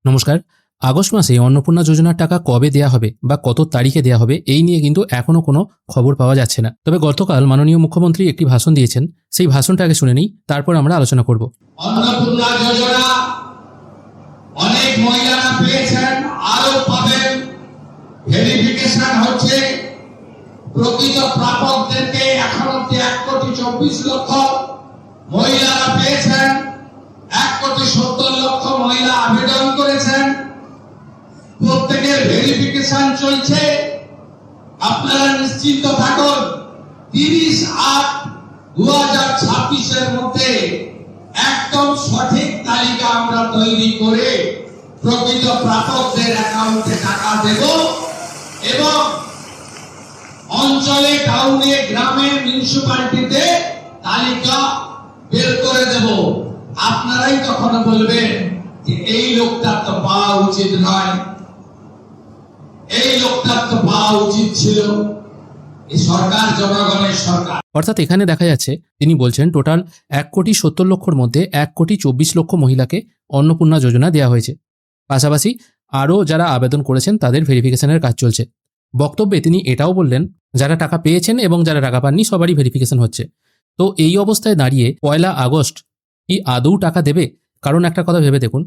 নমস্কার। আগস্ট মাসে অন্নপূর্ণা যোজনার টাকা কবে দেয়া হবে বা কত তারিখে দেয়া হবে এই নিয়ে কিন্তু এখনো কোনো খবর পাওয়া যাচ্ছে না। তবে গতকাল মাননীয় মুখ্যমন্ত্রী একটি ভাষণ দিয়েছেন, সেই ভাষণটা আগে শুনে নিই, তারপর আমরা আলোচনা করব। অন্নপূর্ণা যোজনা অনেক মহিলারা পেয়েছেন, আরো পাবেন। ভেরিফিকেশন হচ্ছে। প্রকৃত প্রাপকদেরকে এখন অব্দি 1,24,00,000 মহিলারা পেয়েছেন। 1,70,00,000 মহিলা আবেদন করেছেন। প্রত্যেকের ভেরিফিকেশন চলছে। আপনারা নিশ্চিন্ত থাকুন, 30/8/2026 মধ্যে একদম সঠিক তালিকা আমরা তৈরি করে প্রকৃত প্রাপকদের অ্যাকাউন্টে টাকা দেব এবং অঞ্চলে, টাউনে, গ্রামে, মিউনিসিপালিটিতে তালিকা বের করে দেব। আপনারাই তখন বলবেন যে এই লোকটার তো পাওয়া উচিত নয়, এই লোকটার তো পাওয়া উচিত ছিল। এই সরকার জনগণের সরকার। অর্থাৎ এখানে দেখা যাচ্ছে তিনি বলছেন টোটাল 1,70,00,000 মধ্যে 1,24,00,000 মহিলাকে অন্নপূর্ণা যোজনা দেওয়া হয়েছে। পাশাপাশি আরও যারা আবেদন করেছেন তাদের ভেরিফিকেশনের কাজ চলছে। বক্তব্যে তিনি এটাও বললেন যারা টাকা পেয়েছেন এবং যারা টাকা পাননি সবারই ভেরিফিকেশন হচ্ছে। তো এই অবস্থায় দাঁড়িয়ে 1 আগস্ট কি আদৌ টাকা দেবে? কারণ একটা কথা ভেবে দেখুন,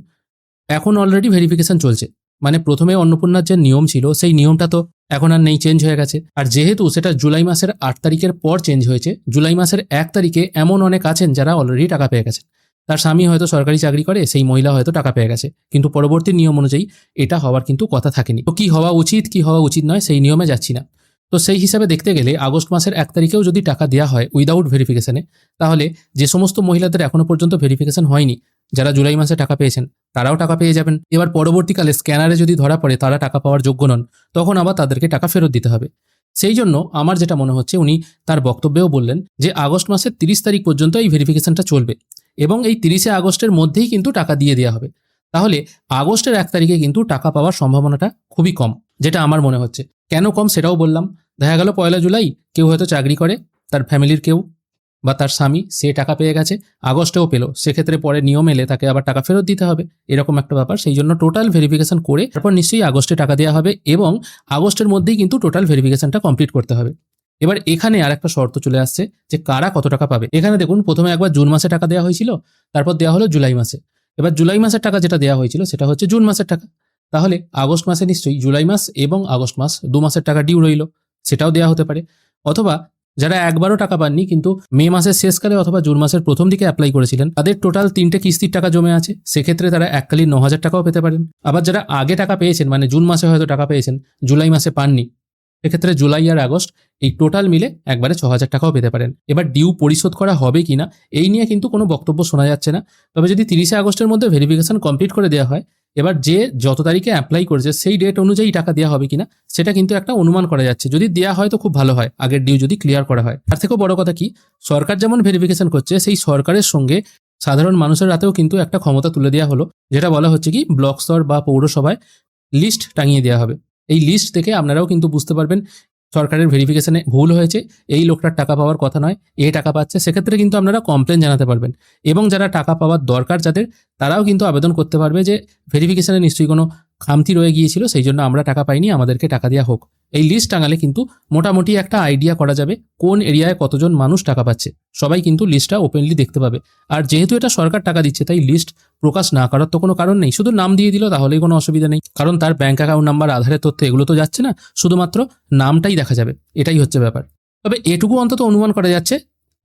এখন অলরেডি ভেরিফিকেশন চলছে, মানে প্রথমে অন্নপূর্ণার যে নিয়ম ছিল সেই নিয়মটা তো এখন আর নেই, চেঞ্জ হয়ে গেছে। আর যেহেতু সেটা জুলাই মাসের 8 তারিখের পর চেঞ্জ হয়েছে, জুলাই মাসের 1 তারিখে এমন অনেক আছেন যারা অলরেডি টাকা পেয়ে গেছেন। তার স্বামী হয়তো সরকারি চাকরি করে, সেই মহিলা হয়তো টাকা পেয়ে গেছে, কিন্তু পরবর্তী নিয়ম অনুযায়ী এটা হওয়ার কিন্তু কথা থাকেনি। তো কি হওয়া উচিত কি হওয়া উচিত নয় সেই নিয়মে যাচ্ছি না। তো সেই হিসাবে দেখতে গেলে আগস্ট মাসের 1 তারিখেও যদি টাকা দেওয়া হয় উইদাউট ভেরিফিকেশনে, তাহলে যে সমস্ত মহিলাদের এখনো পর্যন্ত ভেরিফিকেশন হয়নি, যারা জুলাই মাসে টাকা পেয়েছেন তারাও টাকা পেয়ে যাবেন। এবার পরবর্তীকালে স্ক্যানারে যদি ধরা পড়ে তারা টাকা পাওয়ার যোগ্য নন, তখন আবার তাদেরকে টাকা ফেরত দিতে হবে। সেই জন্য আমার যেটা মনে হচ্ছে, উনি তার বক্তব্যেও বললেন যে আগস্ট মাসের 30 তারিখ পর্যন্ত এই ভেরিফিকেশনটা চলবে এবং এই 30শে আগস্টের মধ্যেই কিন্তু টাকা দিয়ে দেওয়া হবে। তাহলে আগস্টের 1 তারিখে কিন্তু টাকা পাওয়ার সম্ভাবনাটা খুবই কম, যেটা আমার মনে হচ্ছে। কেন কম সেটাও বললাম। দেখা গেল 1 জুলাই কেউ হয়তো চাকরি করে, তার ফ্যামিলির কেউ বা তার স্বামী সে টাকা পেয়ে গেছে, আগস্টেও পেল, সেক্ষেত্রে পরে নিয়ম এলে তাকে আবার টাকা ফেরত দিতে হবে, এরকম একটা ব্যাপার। সেই জন্য টোটাল ভেরিফিকেশন করে তারপর নিশ্চয়ই আগস্টে টাকা দেওয়া হবে এবং আগস্টের মধ্যেই কিন্তু টোটাল ভেরিফিকেশনটা কমপ্লিট করতে হবে। এবার এখানে আর একটা শর্ত চলে আসছে যে কারা কত টাকা পাবে। এখানে দেখুন, প্রথমে একবার জুন মাসে টাকা দেওয়া হয়েছিল, তারপর দেওয়া হলো জুলাই মাসে। এবার জুলাই মাসের টাকা যেটা দেওয়া হয়েছিল সেটা হচ্ছে জুন মাসের টাকা। তাহলে আগস্ট মাসে নিশ্চয়ই জুলাই মাস এবং আগস্ট মাস 2 মাসের টাকা ডিউ রইল, সেটাও দেওয়া হতে পারে। অথবা যারা একবারও টাকা পাননি কিন্তু মে মাসের শেষকালে অথবা জুন মাসের প্রথম দিকে অ্যাপ্লাই করেছিলেন, তাদের টোটাল 3টে কিস্তির টাকা জমে আছে, সেক্ষেত্রে তারা এককালীন 9,000 টাকাও পেতে পারেন। আবার যারা আগে টাকা পেয়েছেন, মানে জুন মাসে হয়তো টাকা পেয়েছেন, জুলাই মাসে পাননি, সেক্ষেত্রে জুলাই আর আগস্ট এই টোটাল মিলে একবারে 6,000 টাকাও পেতে পারেন। এবার ডিউ পরিশোধ করা হবে কিনা এই নিয়ে কিন্তু কোনো বক্তব্য শোনা যাচ্ছে না। তবে যদি 30শে আগস্টের মধ্যে ভেরিফিকেশন কমপ্লিট করে দেওয়া হয়, এবার যে যত তারিখে অ্যাপ্লাই করেছে সেই ডেট অনুযায়ী টাকা দেওয়া হবে কিনা সেটা কিন্তু একটা অনুমান করা যাচ্ছে। যদি দেওয়া হয় তো খুব ভালো হয়, আগের ডিউ যদি ক্লিয়ার করা হয়। তার থেকেও বড় কথা কি, সরকার যেমন ভেরিফিকেশন করছে, সেই সরকারের সঙ্গে সাধারণ মানুষের হাতেও কিন্তু একটা ক্ষমতা তুলে দেওয়া হলো, যেটা বলা হচ্ছে কি ব্লক স্তর বা পৌরসভায় লিস্ট টাঙিয়ে দেওয়া হবে। এই লিস্ট থেকে আপনারাও কিন্তু বুঝতে পারবেন সরকারের ভেরিফিকেশনে ভুল হয়েছে, এই লোকটার টাকা পাওয়ার কথা নয়, এ টাকা পাচ্ছে। সেক্ষেত্রে কিন্তু আপনারা কমপ্লেন জানাতে পারবেন এবং যারা টাকা পাওয়ার দরকার যাদের, তারাও কিন্তু আবেদন করতে পারবে যে ভেরিফিকেশনে নিশ্চয়ই কোনো খামতি রয়ে গিয়েছিল, সেই জন্য আমরা টাকা পাইনি, আমাদেরকে টাকা দেওয়া হোক। এই লিস্ট টাঙালে কিন্তু মোটামুটি একটা আইডিয়া করা যাবে কোন এরিয়ায় কতজন মানুষ টাকা পাচ্ছে। সবাই কিন্তু লিস্টটা ওপেনলি দেখতে পাবে। আর যেহেতু এটা সরকার টাকা দিচ্ছে, তাই লিস্ট প্রকাশ না করার তো কোনো কারণ নেই। শুধু নাম দিয়ে দিল তাহলেই কোনো অসুবিধা নেই, কারণ তার ব্যাংক অ্যাকাউন্ট নাম্বার, আধারের তথ্য এগুলো তো যাচ্ছে না, শুধুমাত্র নামটাই দেখা যাবে, এটাই হচ্ছে ব্যাপার। তবে এটুকু অন্তত অনুমান করা যাচ্ছে,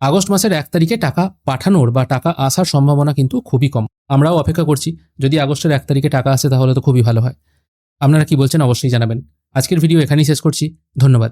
আগস্ট মাসের 1 তারিখে টাকা পাঠানোর বা টাকা আসার সম্ভাবনা কিন্তু খুবই কম। আমরাও অপেক্ষা করছি, যদি আগস্টের 1 তারিখে টাকা আসে তাহলে তো খুবই ভালো হয়। আপনারা কি বলছেন অবশ্যই জানাবেন। আজকের ভিডিও এখানেই শেষ করছি, ধন্যবাদ।